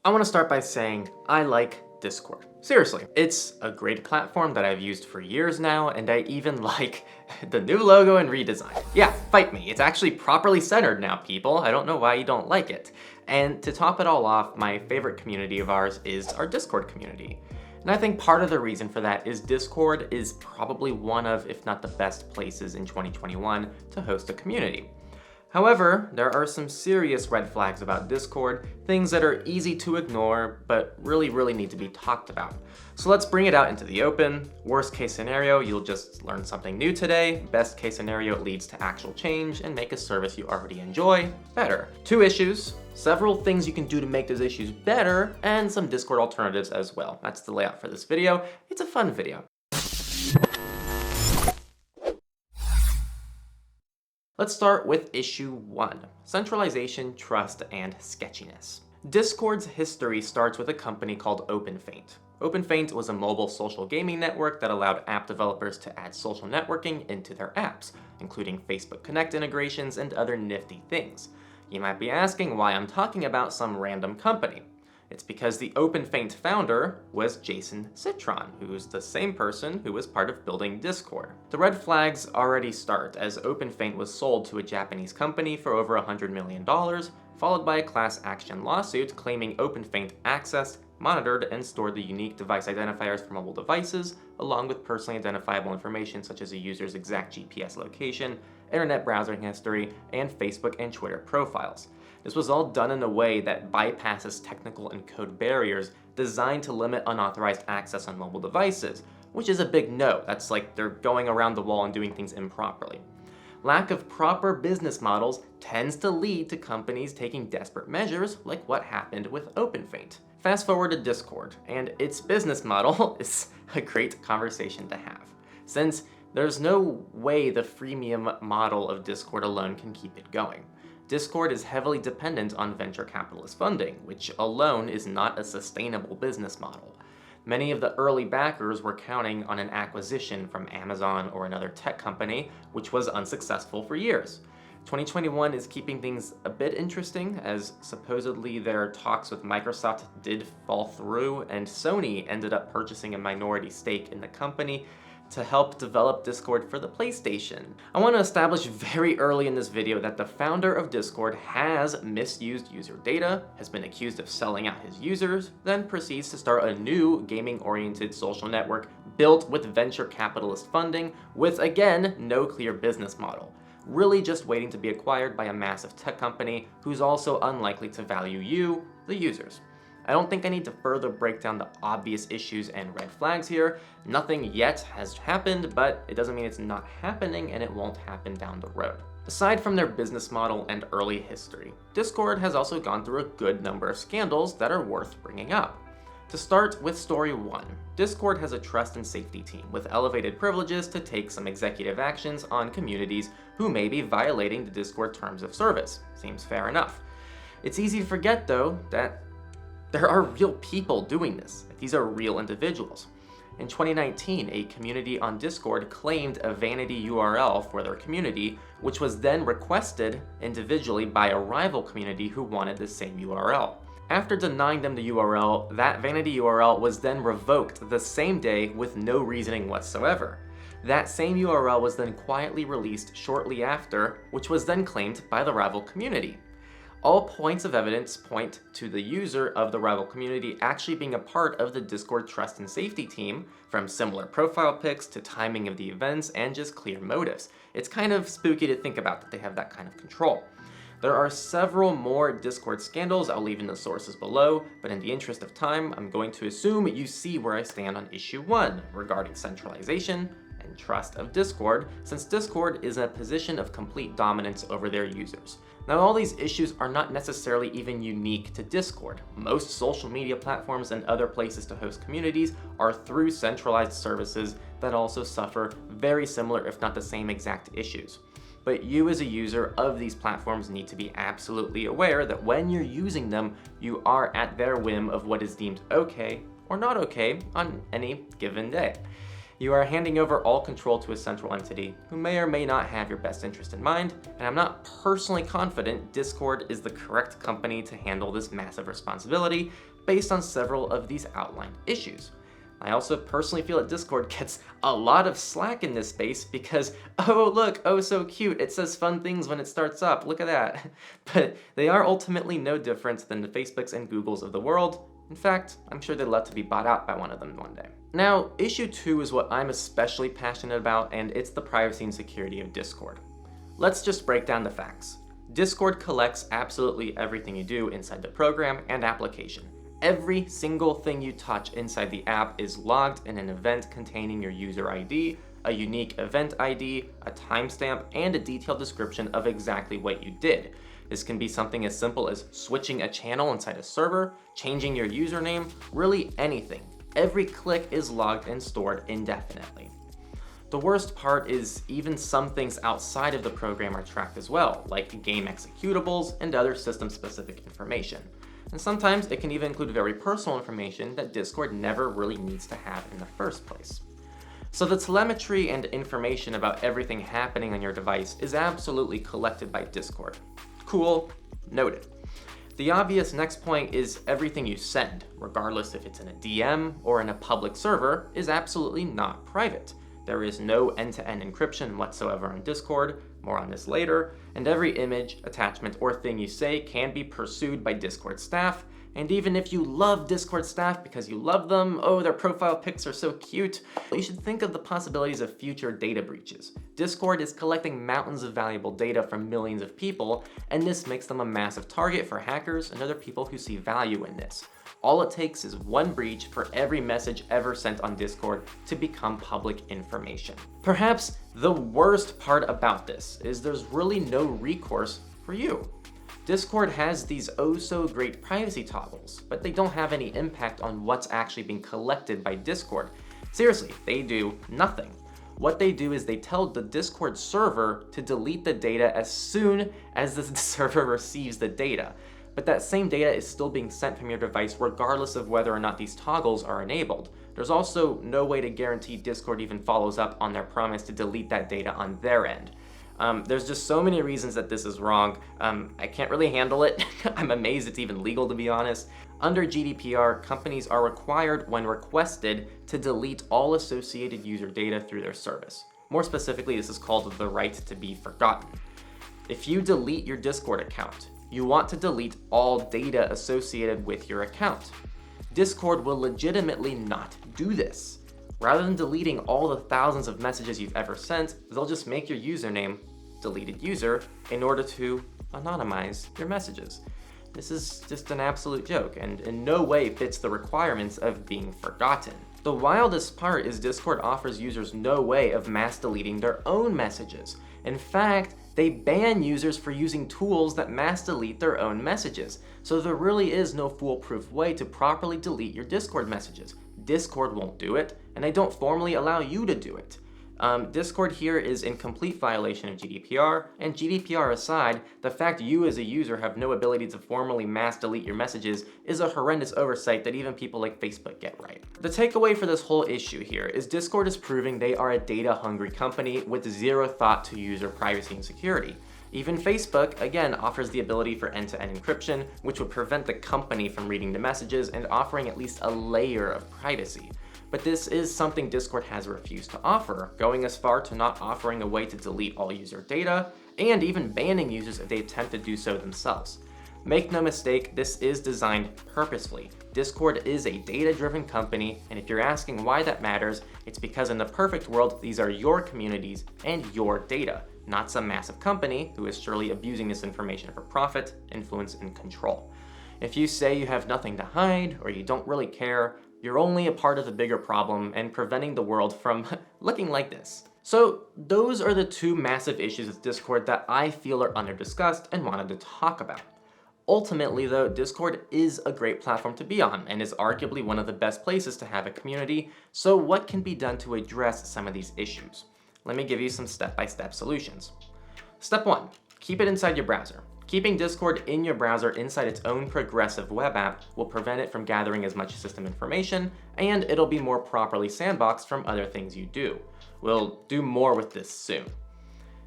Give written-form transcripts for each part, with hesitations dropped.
I want to start by saying I like Discord. Seriously, it's a great platform that I've used for years now, and I even like the new logo and redesign. Yeah, fight me. It's actually properly centered now, people. I don't know why you don't like it. And to top it all off, my favorite community of ours is our Discord community. And I think part of the reason for that is Discord is probably one of, if not the best places in 2021 to host a community. However, there are some serious red flags about Discord, things that are easy to ignore, but really need to be talked about. So let's bring it out into the open. Worst case scenario, you'll just learn something new today. Best case scenario, it leads to actual change and make a service you already enjoy better. 2 issues, several things you can do to make those issues better, and some Discord alternatives as well. That's the layout for this video. It's a fun video. Let's start with issue 1, centralization, trust, and sketchiness. Discord's history starts with a company called OpenFaint. OpenFaint was a mobile social gaming network that allowed app developers to add social networking into their apps, including Facebook Connect integrations and other nifty things. You might be asking why I'm talking about some random company. It's because the OpenFaint founder was Jason Citron, who's the same person who was part of building Discord. The red flags already start as OpenFaint was sold to a Japanese company for over $100 million, followed by a class action lawsuit claiming OpenFaint accessed, monitored, and stored the unique device identifiers for mobile devices, along with personally identifiable information such as a user's exact GPS location, internet browsing history, and Facebook and Twitter profiles. This was all done in a way that bypasses technical and code barriers designed to limit unauthorized access on mobile devices, which is a big no. That's like they're going around the wall and doing things improperly. Lack of proper business models tends to lead to companies taking desperate measures like what happened with OpenFaint. Fast forward to Discord, and its business model is a great conversation to have, since there's no way the freemium model of Discord alone can keep it going. Discord is heavily dependent on venture capitalist funding, which alone is not a sustainable business model. Many of the early backers were counting on an acquisition from Amazon or another tech company, which was unsuccessful for years. 2021 is keeping things a bit interesting, as supposedly their talks with Microsoft did fall through, and Sony ended up purchasing a minority stake in the company to help develop Discord for the PlayStation. I want to establish very early in this video that the founder of Discord has misused user data, has been accused of selling out his users, then proceeds to start a new gaming-oriented social network built with venture capitalist funding with, again, no clear business model. Really just waiting to be acquired by a massive tech company who's also unlikely to value you, the users. I don't think I need to further break down the obvious issues and red flags here. Nothing yet has happened, but it doesn't mean it's not happening and it won't happen down the road. Aside from their business model and early history, Discord has also gone through a good number of scandals that are worth bringing up. To start with story 1, Discord has a trust and safety team with elevated privileges to take some executive actions on communities who may be violating the Discord terms of service. Seems fair enough. It's easy to forget, though, that there are real people doing this. These are real individuals. In 2019, a community on Discord claimed a vanity URL for their community, which was then requested individually by a rival community who wanted the same URL. After denying them the URL, that vanity URL was then revoked the same day with no reasoning whatsoever. That same URL was then quietly released shortly after, which was then claimed by the rival community. All points of evidence point to the user of the rival community actually being a part of the Discord trust and safety team, from similar profile pics to timing of the events and just clear motives. It's kind of spooky to think about that they have that kind of control. There are several more Discord scandals I'll leave in the sources below, but in the interest of time, I'm going to assume you see where I stand on issue 1 regarding centralization and trust of Discord, since Discord is in a position of complete dominance over their users. Now, all these issues are not necessarily even unique to Discord. Most social media platforms and other places to host communities are through centralized services that also suffer very similar, if not the same exact issues. But you as a user of these platforms need to be absolutely aware that when you're using them, you are at their whim of what is deemed okay or not okay on any given day. You are handing over all control to a central entity who may or may not have your best interest in mind, and I'm not personally confident Discord is the correct company to handle this massive responsibility, based on several of these outlined issues. I also personally feel that Discord gets a lot of slack in this space because, oh look, oh so cute, it says fun things when it starts up, look at that. But they are ultimately no different than the Facebooks and Googles of the world. In fact, I'm sure they'd love to be bought out by one of them one day. Now, issue 2 is what I'm especially passionate about, and it's the privacy and security of Discord. Let's just break down the facts. Discord collects absolutely everything you do inside the program and application. Every single thing you touch inside the app is logged in an event containing your user ID, a unique event ID, a timestamp, and a detailed description of exactly what you did. This can be something as simple as switching a channel inside a server, changing your username, really anything. Every click is logged and stored indefinitely. The worst part is even some things outside of the program are tracked as well, like game executables and other system-specific information. And sometimes it can even include very personal information that Discord never really needs to have in the first place. So the telemetry and information about everything happening on your device is absolutely collected by Discord. Cool, noted. The obvious next point is everything you send, regardless if it's in a DM or in a public server, is absolutely not private. There is no end-to-end encryption whatsoever on Discord, more on this later, and every image, attachment, or thing you say can be pursued by Discord staff, and even if you love Discord staff because you love them, oh, their profile pics are so cute, you should think of the possibilities of future data breaches. Discord is collecting mountains of valuable data from millions of people, and this makes them a massive target for hackers and other people who see value in this. All it takes is one breach for every message ever sent on Discord to become public information. Perhaps the worst part about this is there's really no recourse for you. Discord has these oh so great privacy toggles, but they don't have any impact on what's actually being collected by Discord. Seriously, they do nothing. What they do is they tell the Discord server to delete the data as soon as the server receives the data. But that same data is still being sent from your device regardless of whether or not these toggles are enabled. There's also no way to guarantee Discord even follows up on their promise to delete that data on their end. There's just so many reasons that this is wrong. I can't really handle it. I'm amazed it's even legal, to be honest. Under GDPR, companies are required, when requested, to delete all associated user data through their service. More specifically, this is called the right to be forgotten. If you delete your Discord account, you want to delete all data associated with your account. Discord will legitimately not do this. Rather than deleting all the thousands of messages you've ever sent, they'll just make your username deleted user in order to anonymize your messages. This is just an absolute joke and in no way fits the requirements of being forgotten. The wildest part is Discord offers users no way of mass deleting their own messages. In fact, they ban users for using tools that mass delete their own messages. So there really is no foolproof way to properly delete your Discord messages. Discord won't do it, and they don't formally allow you to do it. Discord here is in complete violation of GDPR, and GDPR aside, the fact you as a user have no ability to formally mass delete your messages is a horrendous oversight that even people like Facebook get right. The takeaway for this whole issue here is Discord is proving they are a data-hungry company with zero thought to user privacy and security. Even Facebook, again, offers the ability for end-to-end encryption, which would prevent the company from reading the messages and offering at least a layer of privacy. But this is something Discord has refused to offer, going as far to not offering a way to delete all user data, and even banning users if they attempt to do so themselves. Make no mistake, this is designed purposefully. Discord is a data-driven company, and if you're asking why that matters, it's because in the perfect world, these are your communities and your data, not some massive company who is surely abusing this information for profit, influence, and control. If you say you have nothing to hide or you don't really care, you're only a part of the bigger problem and preventing the world from looking like this. So those are the two massive issues with Discord that I feel are under-discussed and wanted to talk about. Ultimately though, Discord is a great platform to be on and is arguably one of the best places to have a community, so what can be done to address some of these issues? Let me give you some step-by-step solutions. Step 1, keep it inside your browser. Keeping Discord in your browser inside its own progressive web app will prevent it from gathering as much system information, and it'll be more properly sandboxed from other things you do. We'll do more with this soon.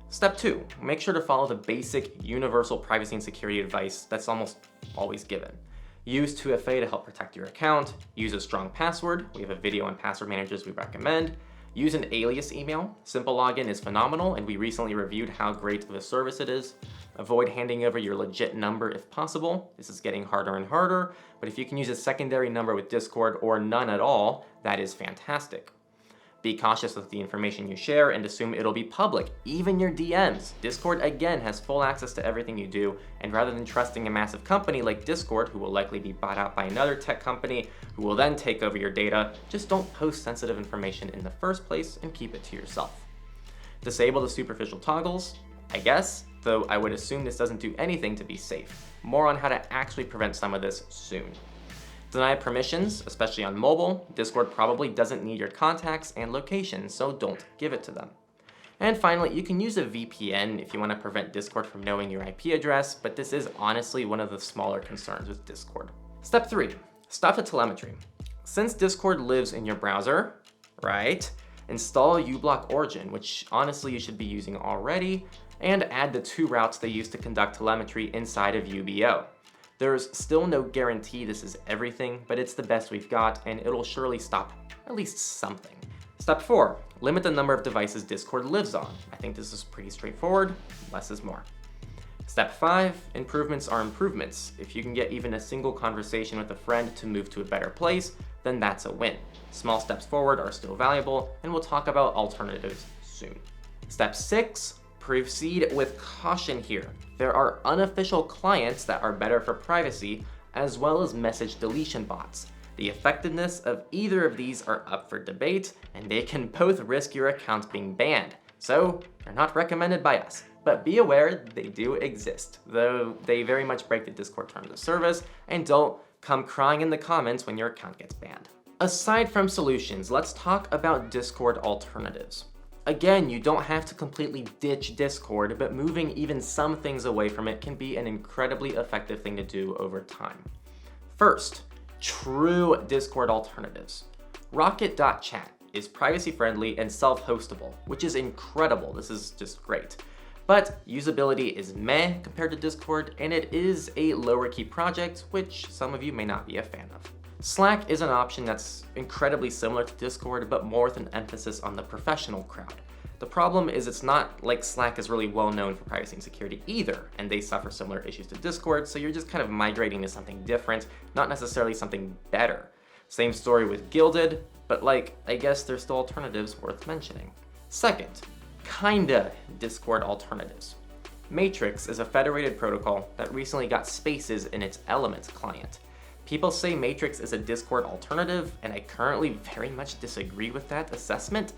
Step 2, make sure to follow the basic universal privacy and security advice that's almost always given. Use 2FA to help protect your account. Use a strong password. We have a video on password managers we recommend. Use an alias email. Simple login is phenomenal, and we recently reviewed how great of a service it is. Avoid handing over your legit number if possible. This is getting harder and harder, but if you can use a secondary number with Discord or none at all, that is fantastic. Be cautious with the information you share and assume it'll be public, even your DMs. Discord, again, has full access to everything you do, and rather than trusting a massive company like Discord, who will likely be bought out by another tech company, who will then take over your data, just don't post sensitive information in the first place and keep it to yourself. Disable the superficial toggles, I guess, though I would assume this doesn't do anything to be safe. More on how to actually prevent some of this soon. Deny permissions, especially on mobile. Discord probably doesn't need your contacts and locations, so don't give it to them. And finally, you can use a VPN if you want to prevent Discord from knowing your IP address, but this is honestly one of the smaller concerns with Discord. Step 3, stop the telemetry. Since Discord lives in your browser, right, install uBlock Origin, which honestly you should be using already, and add the 2 routes they use to conduct telemetry inside of UBO. There's still no guarantee this is everything, but it's the best we've got, and it'll surely stop at least something. Step 4, limit the number of devices Discord lives on. I think this is pretty straightforward, less is more. Step 5, improvements are improvements. If you can get even a single conversation with a friend to move to a better place, then that's a win. Small steps forward are still valuable, and we'll talk about alternatives soon. Step 6, proceed with caution here. There are unofficial clients that are better for privacy, as well as message deletion bots. The effectiveness of either of these are up for debate, and they can both risk your account being banned. So, they're not recommended by us. But be aware they do exist, though they very much break the Discord terms of service, and don't come crying in the comments when your account gets banned. Aside from solutions, let's talk about Discord alternatives. Again, you don't have to completely ditch Discord, but moving even some things away from it can be an incredibly effective thing to do over time. First, true Discord alternatives. Rocket.chat is privacy-friendly and self-hostable, which is incredible. This is just great. But usability is meh compared to Discord, and it is a lower key project, which some of you may not be a fan of. Slack is an option that's incredibly similar to Discord, but more with an emphasis on the professional crowd. The problem is it's not like Slack is really well known for privacy and security either, and they suffer similar issues to Discord, so you're just kind of migrating to something different, not necessarily something better. Same story with Gilded, but I guess there's still alternatives worth mentioning. Second, kinda Discord alternatives. Matrix is a federated protocol that recently got spaces in its Elements client. People say Matrix is a Discord alternative, and I currently very much disagree with that assessment.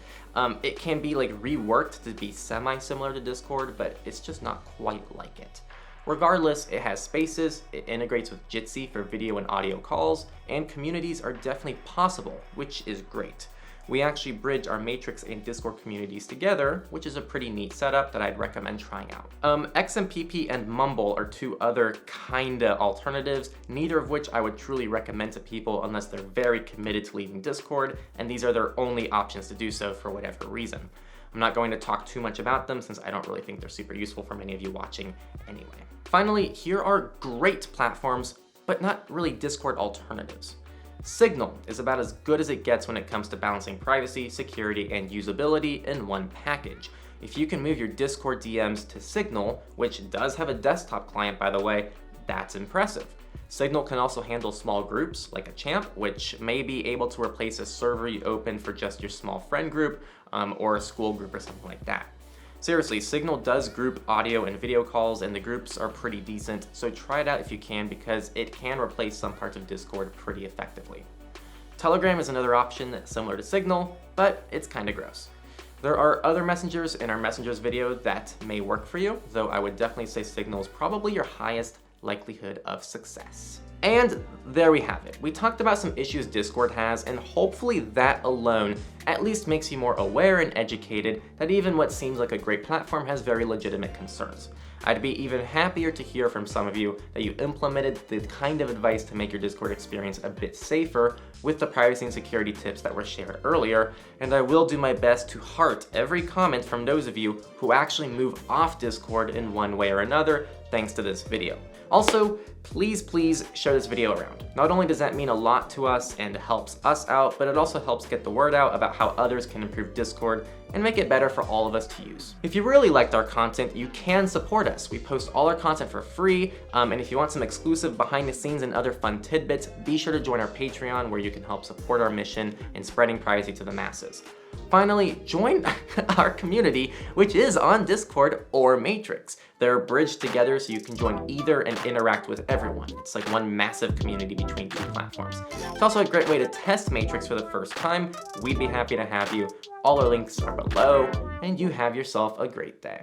It can be reworked to be semi-similar to Discord, but it's just not quite like it. Regardless, it has spaces, it integrates with Jitsi for video and audio calls, and communities are definitely possible, which is great. We actually bridge our Matrix and Discord communities together, which is a pretty neat setup that I'd recommend trying out. XMPP and Mumble are 2 other kinda alternatives, neither of which I would truly recommend to people unless they're very committed to leaving Discord, and these are their only options to do so for whatever reason. I'm not going to talk too much about them since I don't really think they're super useful for many of you watching anyway. Finally, here are great platforms, but not really Discord alternatives. Signal is about as good as it gets when it comes to balancing privacy, security, and usability in one package. If you can move your Discord DMs to Signal, which does have a desktop client by the way, that's impressive. Signal can also handle small groups, like a champ, which may be able to replace a server you open for just your small friend group, or a school group or something like that. Seriously, Signal does group audio and video calls, and the groups are pretty decent, so try it out if you can because it can replace some parts of Discord pretty effectively. Telegram is another option that's similar to Signal, but it's kinda gross. There are other messengers in our messengers video that may work for you, though I would definitely say Signal is probably your highest likelihood of success. And there we have it. We talked about some issues Discord has, and hopefully that alone at least makes you more aware and educated that even what seems like a great platform has very legitimate concerns. I'd be even happier to hear from some of you that you implemented the kind of advice to make your Discord experience a bit safer with the privacy and security tips that were shared earlier, and I will do my best to heart every comment from those of you who actually move off Discord in one way or another thanks to this video. Also, please share this video around. Not only does that mean a lot to us and helps us out, but it also helps get the word out about how others can improve Discord and make it better for all of us to use. If you really liked our content, you can support us. We post all our content for free, and if you want some exclusive behind the scenes and other fun tidbits, be sure to join our Patreon where you can help support our mission in spreading privacy to the masses. Finally, join our community, which is on Discord or Matrix. They're bridged together so you can join either and interact with everyone. It's like one massive community between two platforms. It's also a great way to test Matrix for the first time. We'd be happy to have you. All our links are below, and you have yourself a great day.